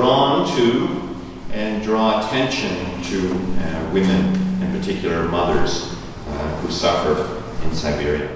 drawn to and draw attention to women, in particular mothers, who suffer in Siberia.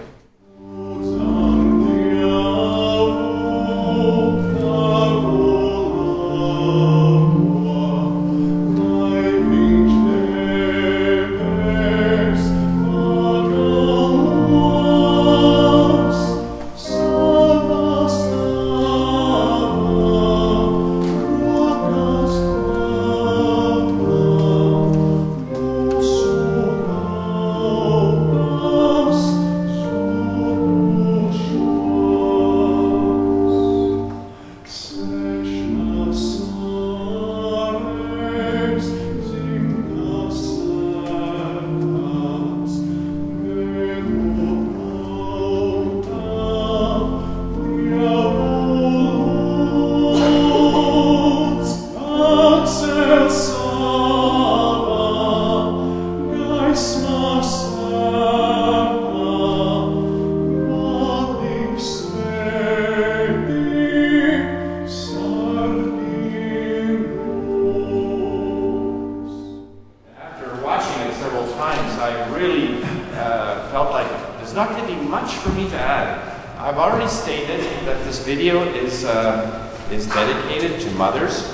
There's not going to be much for me to add. I've already stated that this video is dedicated to mothers.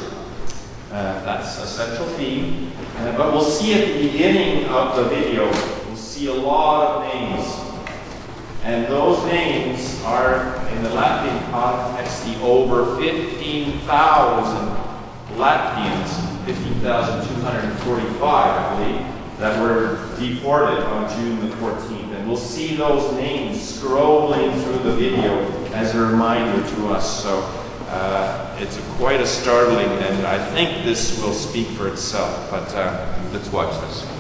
That's a central theme. But we'll see at the beginning of the video, we'll see a lot of names. And those names are, in the Latvian context, the over 15,000 Latvians, 15,245, I believe, that were deported on June the 14th. And we'll see those names scrolling through the video as a reminder to us. So it's quite a startling, and I think this will speak for itself. But let's watch this. –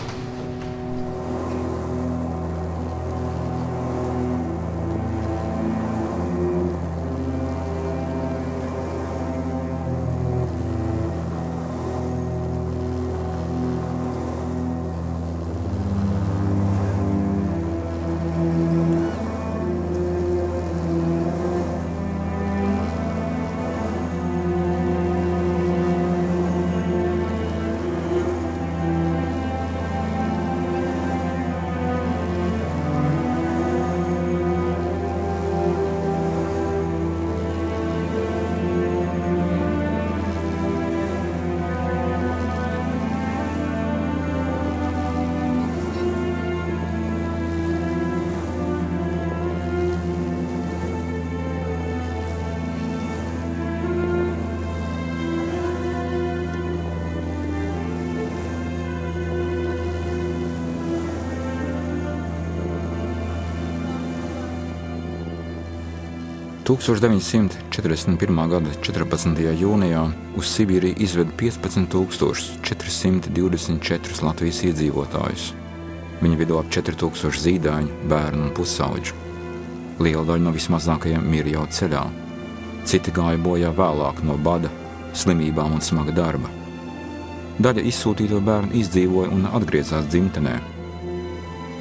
1941. gada 14. jūnijā uz Sibīriju izveda 15,424 Latvijas iedzīvotājus. Viņa vidū ap 4,000 zīdaiņu, bērnu un pusauģu. Liela daļa no vismazākajiem mira jau ceļā. Citi gāja bojā vēlāk no bada, slimībām un smaga darba. Daļa izsūtīto bērnu izdzīvoja un atgriezās dzimtenē.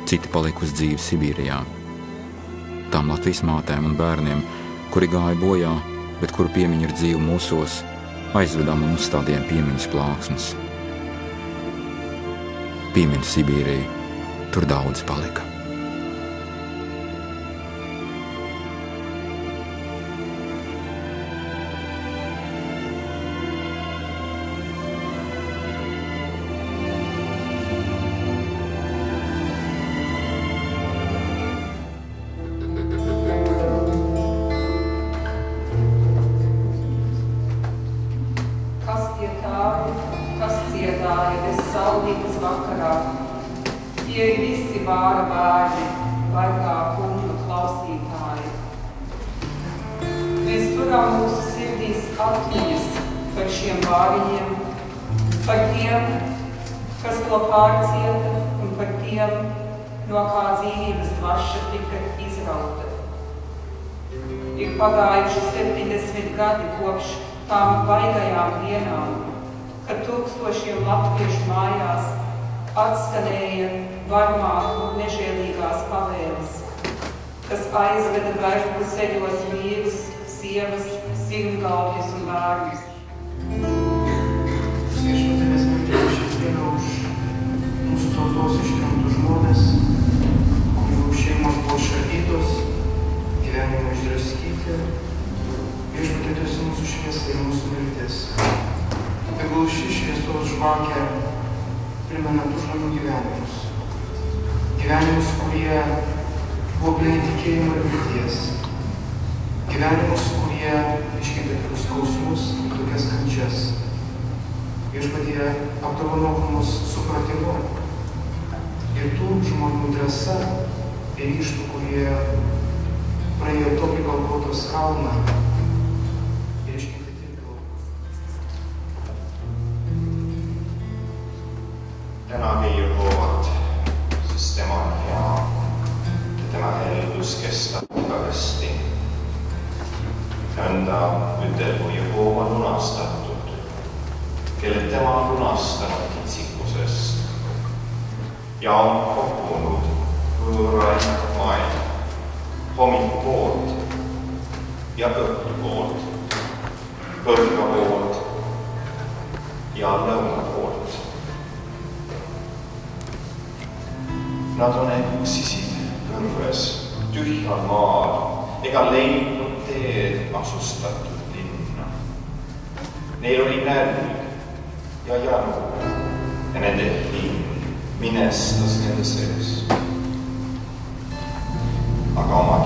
Citi palika uz dzīvi Sibīrijā. Tām Latvijas mātēm un bērniem, kuri gāja bojā, bet kuru piemiņa ir dzīva mūsos, aizvedām un uzstādījām piemiņas plāksnes. Piemiņa Sibīrija, tur daudz palika. Tie ir visi vāra bērni, baigā kunga klausītāji. Mēs turam mūsu sirdīs atmiņas par šiem vāriņiem, par tiem, kas to pārcieta, un par tiem, no kā dzīvības dvaša tika izrauta. Ir pagājuši 70 gadi kopš tām baigajām dienām, kad tūkstošiem latviešu mājās atskanēja varmāku nežēlīgās pavēles, kas aizveda gažbu ceļos vīrus, sievas, sirmgalvjus un bērnus. tegul ši šviesos žvakė primena tų žmonių gyvenimus. Gyvenimus, kurie buvo pilni tikėjimo ir vilties. Gyvenimus, kurie iškentė tokius skausmus, tokias kančias. Viešpatie apdovanok mus supratimu ir tų žmonių drąsa ir ryžtų, kurie praėjo tokį Golgotos kalną ir iškentė tiek daug. Tänage Jehovat, sest tema on hea ja tema helgus kestab igavesti. Nõnda ütelgu Jehova lunastatud, kelle tema on lunastanud kitsikusest ja on kogunud võõraid maailma hommikupoolt ja õhtupoolt, põrgapoolt ja lõunapoolt. Nad on eksisid kõrves tühjal maal ega leidnud teed asustatud linna. Neil oli nälg ja janu ja nende hing minestas nende sees. Aga oma